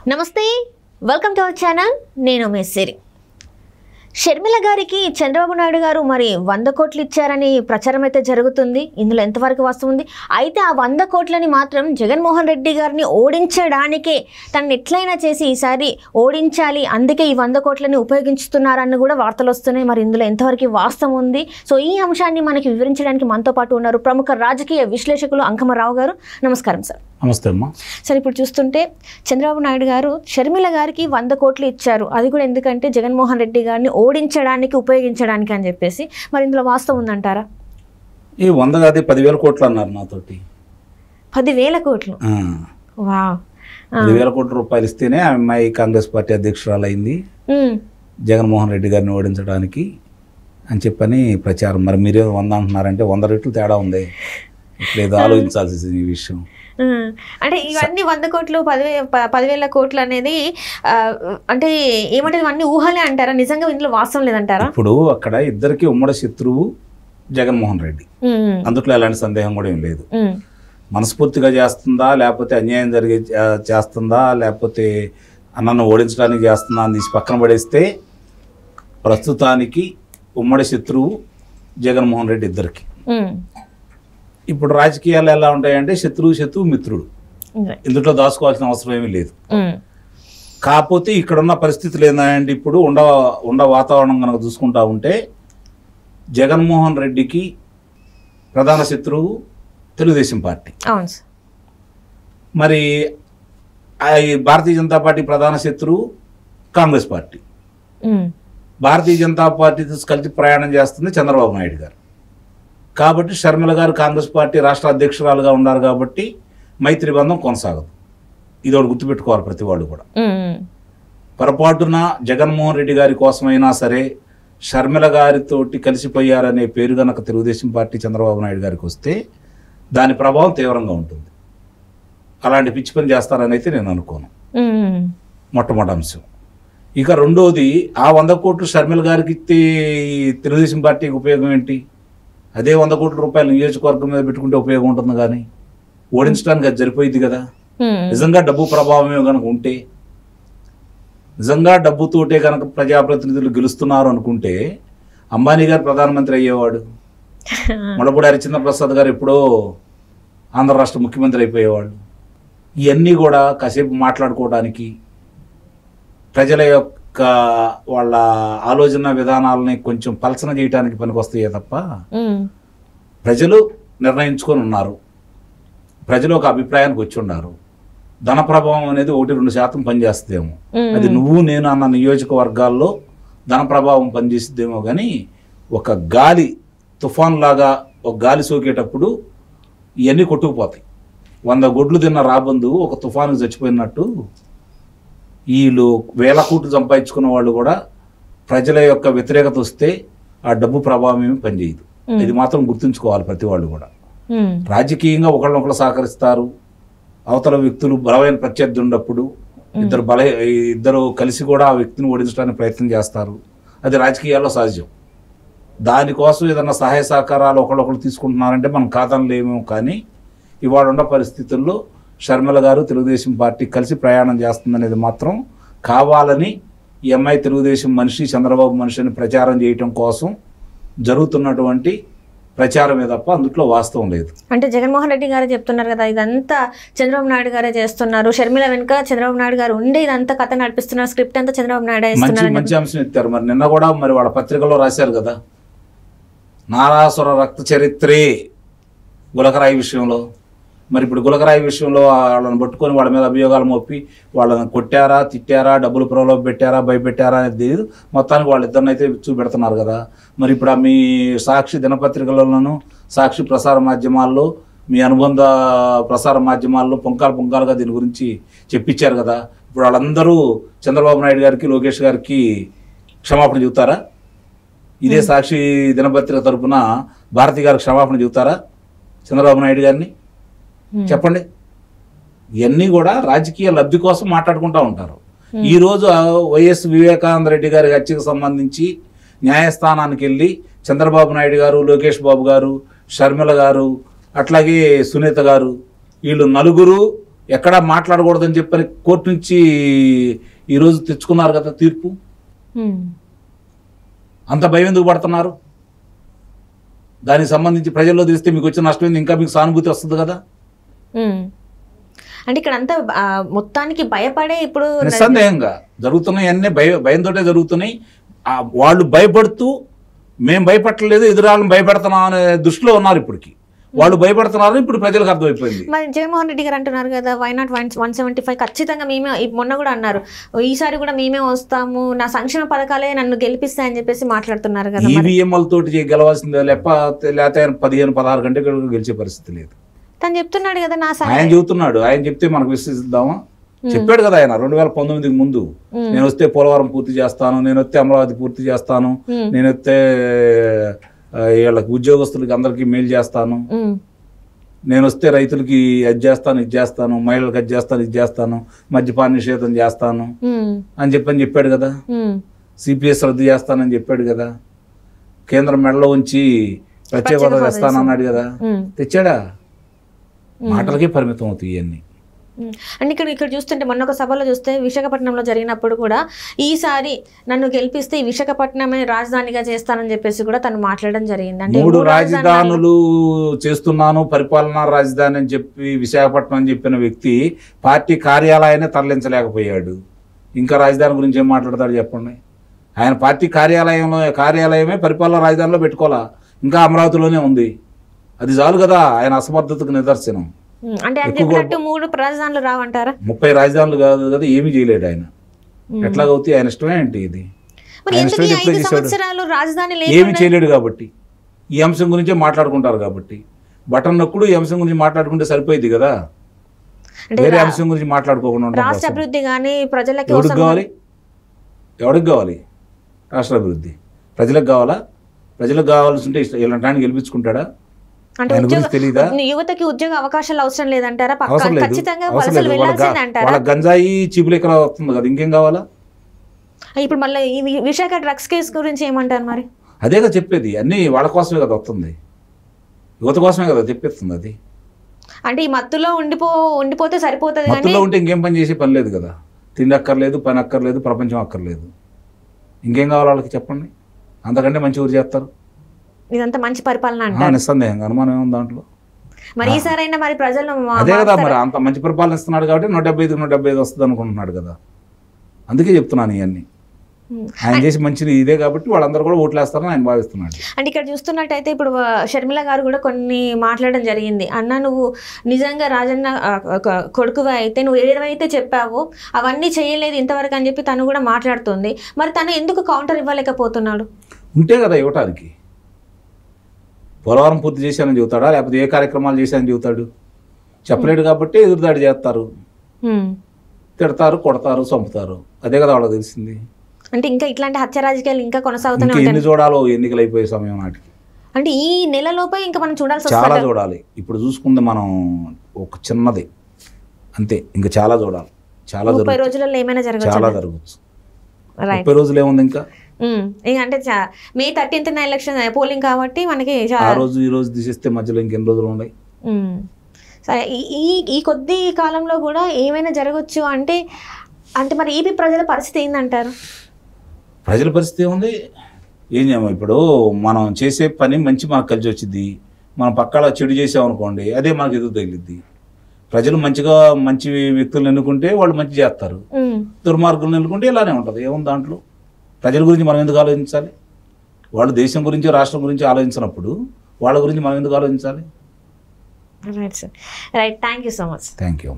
నమస్తే, welcome to our channel. నేను మీ సిరి. షర్మిల గారికి చంద్రబాబు నాయుడు గారు మరి 100 కోట్లు ఇచ్చారని ప్రచారం అయితే జరుగుతుంది. ఇందులో ఎంతవరకు వస్తుంది? అయితే ఆ 100 కోట్లని మాత్రం జగన్మోహన్ రెడ్డి గారిని ఓడించడానికే తనని ఎట్లయినా చేసి ఈసారి ఓడించాలి, అందుకే ఈ 100 కోట్లని ఉపయోగించుతున్నారని కూడా వార్తలు వస్తున్నాయి. మరి ఇందులో ఎంతవరకు వాస్తవం ఉంది? సో ఈ అంశాన్ని మనకి వివరించడానికి మనతో పాటు ఉన్నారు ప్రముఖ రాజకీయ విశ్లేషకులు అంకమరావు గారు. నమస్కారం సార్. నమస్తే అమ్మా. సార్, ఇప్పుడు చూస్తుంటే చంద్రబాబు నాయుడు గారు షర్మిల గారికి 100 కోట్లు ఇచ్చారు. అది కూడా ఎందుకంటే జగన్మోహన్ రెడ్డి గారిని ఓడించడానికి, ఉపయోగించడానికి అని చెప్పేసి. మరి ఇందులో వాస్తవం ఉందంటారా? ఈ 100 కాదు 10,000 కోట్లు అన్నారు నాతోటి. 10,000 కోట్లు? వావ్. 10,000 కోట్ల రూపాయలు ఇస్తేనే ఆ అమ్మాయి కాంగ్రెస్ పార్టీ అధ్యక్షురాలు అయింది జగన్మోహన్ రెడ్డి గారిని ఓడించడానికి అని చెప్పని ప్రచారం. మరి మీరే 100 అంటున్నారంటే 100 రెట్లు తేడా ఉంది. ఇప్పుడు ఆలోచించాల్సింది ఈ విషయం. అంటే ఇవన్నీ 100 కోట్లు 10,000 కోట్లు అనేది అంటే ఏమంటే ఇవన్నీ ఊహలే అంటారా? నిజంగా ఇందులో వాస్తవం లేదంటారా? ఇప్పుడు అక్కడ ఇద్దరికి ఉమ్మడి శత్రువు జగన్మోహన్ రెడ్డి, అందుట్లో ఎలాంటి సందేహం కూడా ఏం లేదు. మనస్ఫూర్తిగా చేస్తుందా, లేకపోతే అన్యాయం జరిగే చేస్తుందా, లేకపోతే అన్నను ఓడించడానికి చేస్తుందా అని తీసి పక్కన పడేస్తే ప్రస్తుతానికి ఉమ్మడి శత్రువు జగన్మోహన్ రెడ్డి ఇద్దరికి. ఇప్పుడు రాజకీయాలు ఎలా ఉంటాయంటే శత్రువు మిత్రుడు, ఇందులో దాచుకోవాల్సిన అవసరం ఏమీ లేదు. కాకపోతే ఇక్కడున్న పరిస్థితులు ఏంటంటే ఇప్పుడు ఉండ వాతావరణం కనుక చూసుకుంటా ఉంటే జగన్మోహన్ రెడ్డికి ప్రధాన శత్రువు తెలుగుదేశం పార్టీ. మరి భారతీయ జనతా పార్టీ ప్రధాన శత్రువు కాంగ్రెస్ పార్టీ. భారతీయ జనతా పార్టీతో కలిసి ప్రయాణం చేస్తుంది చంద్రబాబు నాయుడు గారు. కాబట్టి షర్మిల గారు కాంగ్రెస్ పార్టీ రాష్ట్ర అధ్యక్షురాలుగా ఉన్నారు కాబట్టి మైత్రి బంధం కొనసాగదు. ఇది ఒకటి గుర్తుపెట్టుకోవాలి ప్రతి వాళ్ళు కూడా. పొరపాటున జగన్మోహన్ రెడ్డి గారి కోసమైనా సరే షర్మిల గారితోటి కలిసిపోయారనే పేరు గనక తెలుగుదేశం పార్టీ చంద్రబాబు నాయుడు గారికి వస్తే దాని ప్రభావం తీవ్రంగా ఉంటుంది. అలాంటి పిచ్చి పని చేస్తారని అయితే నేను అనుకోను. మొట్టమొదటి అంశం. ఇక రెండోది, ఆ 100 కోట్లు షర్మిల గారికి ఇస్తే తెలుగుదేశం పార్టీకి ఉపయోగం ఏంటి? అదే 100 కోట్ల రూపాయలు నియోజకవర్గం మీద పెట్టుకుంటే ఉపయోగం ఉంటుంది, కానీ ఓడించడానికి అది సరిపోయింది కదా. నిజంగా డబ్బు ప్రభావమే కనుక ఉంటే, నిజంగా డబ్బుతోటే కనుక ప్రజాప్రతినిధులు గెలుస్తున్నారు అనుకుంటే అంబానీ గారు ప్రధానమంత్రి అయ్యేవాడు, ముడపూడి హరిచంద్ర ప్రసాద్ గారు ఎప్పుడో ఆంధ్ర రాష్ట్ర ముఖ్యమంత్రి అయిపోయేవాడు. ఇవన్నీ కూడా కాసేపు మాట్లాడుకోవడానికి, ప్రజల యొక్క వాళ్ళ ఆలోచన విధానాలని కొంచెం పలచన చేయడానికి పనికొస్తాయే తప్ప ప్రజలు నిర్ణయించుకొని ఉన్నారు. ప్రజలు ఒక అభిప్రాయానికి వచ్చి ఉన్నారు. ధన ప్రభావం అనేది 1-2% పనిచేస్తుందేమో, అది నువ్వు నేను అన్న నియోజకవర్గాల్లో ధన ప్రభావం పనిచేస్తుందేమో. కానీ ఒక గాలి తుఫాన్ లాగా ఒక గాలి సోకేటప్పుడు ఇవన్నీ కొట్టుకుపోతాయి. 100 గొడ్లు తిన్న రాబందు ఒక తుఫాను చచ్చిపోయినట్టు వీళ్ళు 1000 కోట్లు సంపాదించుకున్న వాళ్ళు కూడా ప్రజల యొక్క వ్యతిరేకత వస్తే ఆ డబ్బు ప్రభావం ఏమి పనిచేయదు. ఇది మాత్రం గుర్తుంచుకోవాలి ప్రతి వాళ్ళు కూడా. రాజకీయంగా ఒకళ్ళొకళ్ళు సహకరిస్తారు. అవతల వ్యక్తులు బలమైన ప్రత్యర్థి ఉన్నప్పుడు ఇద్దరు కలిసి కూడా ఆ వ్యక్తిని ఓడించడానికి ప్రయత్నం చేస్తారు. అది రాజకీయాల్లో సహజం. దానికోసం ఏదన్నా సహాయ సహకారాలు ఒకళ్ళొకళ్ళు తీసుకుంటున్నారంటే మనం కాదనలేమో. కానీ ఇవాళ ఉన్న పరిస్థితుల్లో షర్మిల గారు తెలుగుదేశం పార్టీ కలిసి ప్రయాణం చేస్తుందనేది మాత్రం కావాలని ఈ అమ్మాయి తెలుగుదేశం మనిషి, చంద్రబాబు మనిషి అని ప్రచారం చేయటం కోసం జరుగుతున్నటువంటి ప్రచారమే తప్ప అందులో వాస్తవం లేదు. అంటే జగన్మోహన్ రెడ్డి గారు చెప్తున్నారు కదా, ఇదంతా చంద్రబాబు నాయుడు గారే చేస్తున్నారు, షర్మిల వెనుక చంద్రబాబు నాయుడు గారు ఉండే ఇదంతా కథ నడిపిస్తున్నారు, స్క్రిప్ట్ అంతా చంద్రబాబు నాయుడు మంచి అంశం ఎత్తారు. మరి నిన్న కూడా మరి వాళ్ళ పత్రికలో రాశారు కదా, నారాసుర రక్త చరిత్రే గులకరాయి విషయంలో. మరి ఇప్పుడు గులకరాయి విషయంలో వాళ్ళని పట్టుకొని వాళ్ళ మీద అభియోగాలు మోపి వాళ్ళని కొట్టారా, తిట్టారా, డబ్బులు ప్రలోభ పెట్టారా, భయపెట్టారా అనేది తెలియదు. మొత్తానికి వాళ్ళిద్దరినైతే చూపెడుతున్నారు కదా. మరి ఇప్పుడు మీ సాక్షి దినపత్రికలలోనూ, సాక్షి ప్రసార మాధ్యమాల్లో, మీ అనుబంధ ప్రసార మాధ్యమాల్లో పుంకాలుగా దీని గురించి చెప్పించారు కదా. ఇప్పుడు వాళ్ళందరూ చంద్రబాబు నాయుడు గారికి, లోకేష్ గారికి క్షమాపణ చెబుతారా? ఇదే సాక్షి దినపత్రిక తరఫున భారతి గారికి క్షమాపణ చెబుతారా చంద్రబాబు నాయుడు గారిని? చెప్పండి. ఇవన్నీ కూడా రాజకీయ లబ్ధి కోసం మాట్లాడుకుంటూ ఉంటారు. ఈరోజు వైఎస్ వివేకానంద రెడ్డి గారి హత్యకు సంబంధించి న్యాయస్థానానికి వెళ్ళి చంద్రబాబు నాయుడు గారు, లోకేష్ బాబు గారు, షర్మిల గారు, అట్లాగే సునీత గారు, వీళ్ళు నలుగురు ఎక్కడా మాట్లాడకూడదని చెప్పని కోర్టు నుంచి ఈరోజు తెచ్చుకున్నారు కదా తీర్పు. అంత భయం ఎందుకు పడుతున్నారు? దానికి సంబంధించి ప్రజల్లో తెలిస్తే మీకు వచ్చిన నష్టం ఏంది, ఇంకా మీకు సానుభూతి వస్తుంది కదా. అంటే ఇక్కడ అంతా మొత్తానికి భయపడే ఇప్పుడు నిస్సందేహంగా జరుగుతున్నాయి అన్నీ భయంతో జరుగుతున్నాయి. వాళ్ళు భయపడుతూ మేము భయపడలేదు, ఎదురాళ్ళని భయపెడుతున్నాం అనే దృష్టిలో ఉన్నారు. ఇప్పటికి వాళ్ళు భయపడుతున్నారు, ఇప్పుడు ప్రజలకు అర్థమైపోయింది. మరి జగన్మోహన్ రెడ్డి గారు అంటున్నారు కదా, వై నాట్ 175 ఖచ్చితంగా మేమే, మొన్న కూడా అన్నారు ఈసారి కూడా మేమే వస్తాము, నా సంక్షేమ పథకాలే నన్ను గెలిపిస్తాయని చెప్పేసి మాట్లాడుతున్నారు కదా. ఈవీఎంలతోటి గెలవాల్సిందే, లేకపోతే 15-16 గంటలు గెలిచే పరిస్థితి లేదు. తను చెప్తున్నాడు కదా, ఆయన చెబుతున్నాడు. ఆయన చెప్తే మనకు విశ్వసిద్దామా? చెప్పాడు కదా ఆయన 2019కి ముందు, నేను వస్తే పోలవరం పూర్తి చేస్తాను, నేను వస్తే అమరావతి పూర్తి చేస్తాను, నేను వస్తే వీళ్ళకి ఉద్యోగస్తులకి అందరికీ మేలు చేస్తాను, నేను వస్తే రైతులకి అది చేస్తాను ఇది చేస్తాను, మహిళలకు అది చేస్తాను ఇది చేస్తాను, మద్యపాన నిషేధం చేస్తాను అని చెప్పాడు కదా. సిపిఎస్ రద్దు చేస్తానని చెప్పాడు కదా. కేంద్రం మెడలో ఉంచి ప్రత్యేక హోదా తెస్తానన్నాడు కదా. తెచ్చాడా? మాటలకే పరిమితం అవుతాయి ఇవన్నీ. అంటే ఇక్కడ చూస్తుంటే మొన్న ఒక సభలో చూస్తే విశాఖపట్నంలో జరిగినప్పుడు కూడా ఈసారి నన్ను గెలిపిస్తే ఈ విశాఖపట్నమే రాజధానిగా చేస్తానని చెప్పేసి కూడా తను మాట్లాడడం జరిగింది. అంటే 3 రాజధానులు చేస్తున్నాను, పరిపాలనా రాజధాని అని చెప్పి విశాఖపట్నం అని చెప్పిన వ్యక్తి పార్టీ కార్యాలయాన్ని తరలించలేకపోయాడు. ఇంకా రాజధాని గురించి ఏం మాట్లాడతాడు చెప్పండి? ఆయన పార్టీ కార్యాలయమే పరిపాలనా రాజధానిలో పెట్టుకోవాలా, ఇంకా అమరావతిలోనే ఉంది. అది చాలు కదా ఆయన అసమర్థతకు నిదర్శనం. అంటే ఆయన చెప్పినట్టు 3 రాజధానులు రావంటారా? 30 రాజధానులు కాదు కదా, ఏమీ చేయలేడు ఆయన. ఎట్లాగవుతాయి? ఆయన ఇష్టమే ఏంటి ఇది? ఏమి చేయలేడు కాబట్టి, ఈ అంశం గురించే మాట్లాడుకుంటారు కాబట్టి. బటన్ నొక్కుడు ఈ అంశం గురించి మాట్లాడుకుంటే సరిపోయింది కదా, వేరే అంశం గురించి మాట్లాడుకోకుండా. రాష్ట్ర అభివృద్ధి కానీ ప్రజలకి ఎవరికి కావాలి రాష్ట్ర అభివృద్ధి? ప్రజలకు కావాలా? ప్రజలకు కావాల్సి ఉంటే ఇలాంటి గెలిపించుకుంటాడా? యువతకి ఉద్యోగ అవకాశాలు అవసరం లేదంటారా? అవసరం లేదు. వాళ్ళ గంజాయి చీపులెక్కల వస్తుంది కదా, ఇంకేం కావాలా? ఇప్పుడు మళ్ళీ ఈ విశాఖ డ్రగ్స్ కేసు గురించి ఏమంటారు మరి? అదేగా చెప్పేది, అన్ని వాళ్ళ కోసమే కదా వస్తుంది, యువత కోసమే కదా చెప్పేస్తుంది. అది అంటే ఈ మత్తులో ఉండిపోతే సరిపోతుంది. మత్తులో ఉంటే ఇంకేం పని చేసే పని లేదు కదా. తిండి అక్కర్లేదు, పని అక్కర్లేదు, ప్రపంచం అక్కర్లేదు. ఇంకేం కావాలి వాళ్ళకి చెప్పండి? అంతకంటే మంచి ఊరు చేస్తారు. ఇదంతా మంచి పరిపాలన అంటే నిస్సందేహంగా, అనుమానం ఏముంది దాంట్లో? మరి ఈసారైనా మరి ప్రజలు అదే కదా, మరి అంత మంచి పరిపాలన ఇస్తున్నాడు కాబట్టి 175 వస్తుంది అనుకుంటున్నాడు కదా. అందుకే చెప్తున్నాను ఇవన్నీ. ఆయన చేసి మంచిది ఇదే కాబట్టి వాళ్ళందరూ కూడా ఓట్లేస్తారని ఆయన భావిస్తున్నాడు. అంటే ఇక్కడ చూస్తున్నట్టయితే ఇప్పుడు షర్మిల గారు కూడా కొన్ని మాట్లాడడం జరిగింది. అన్న నువ్వు నిజంగా రాజన్న కొడుకుగా అయితే నువ్వు ఏదైతే చెప్పావో అవన్నీ చేయలేదు ఇంతవరకు అని చెప్పి తను కూడా మాట్లాడుతుంది. మరి తను ఎందుకు కౌంటర్ ఇవ్వలేకపోతున్నాడు? ఉంటే కదా ఇవ్వటానికి. పోలవరం పూర్తి చేశానని చెబుతాడా, లేకపోతే ఏ కార్యక్రమాలు చేశానని చెబుతాడు? చెప్పలేడు కాబట్టి ఎదురుదాడి చేస్తారు, తిడతారు, కొడతారు, చంపుతారు. అదే కదా వాళ్ళకి తెలిసింది. అంటే ఇంకా ఇట్లాంటి హత్య రాజకీయాలు ఇంకా కొనసాగుతున్నాయి. ఎన్ని చూడాలో ఎన్నికలు అయిపోయే సమయం నాటికి. అంటే ఈ నెలలోపే ఇంకా మనం చూడాల్సి చాలా చూడాలి. ఇప్పుడు చూసుకుంటే మనం ఒక చిన్నది అంతే, ఇంకా చాలా చూడాలి. చాలా 30 రోజులలో ఏమైనా జరగచ్చు, చాలా జరగచ్చు. 30 రోజులు ఏముంది ఇంకా? అంటే May 13th ఎలక్షన్ పోలింగ్ కాబట్టి మనకి ఆ రోజు ఈ రోజు తీసేస్తే మధ్యలో ఇంకెన్ని రోజులు ఉన్నాయి? సరే, ఈ కొద్ది కాలంలో కూడా ఏమైనా జరగచ్చు అంటే మరి ఏపీ ప్రజల పరిస్థితి ఏందంటారు? ప్రజల పరిస్థితి ఏముంది? ఏం చేయము. ఇప్పుడు మనం చేసే పని మంచి మనకు కలిసి వచ్చింది, మనం పక్కన చెడు చేసామనుకోండి అదే మనకు ఎదురు తగిలిద్ది. ప్రజలు మంచి వ్యక్తులను ఎన్నుకుంటే వాళ్ళు మంచి చేస్తారు, దుర్మార్గులను ఎన్నుకుంటే ఇలానే ఉంటుంది. ఏముంది దాంట్లో? ప్రజల గురించి మనం ఎందుకు ఆలోచించాలి? వాళ్ళు దేశం గురించి రాష్ట్రం గురించి ఆలోచించినప్పుడు వాళ్ళ గురించి మనం ఎందుకు ఆలోచించాలి? Right sir, right. Thank you so much. Thank you.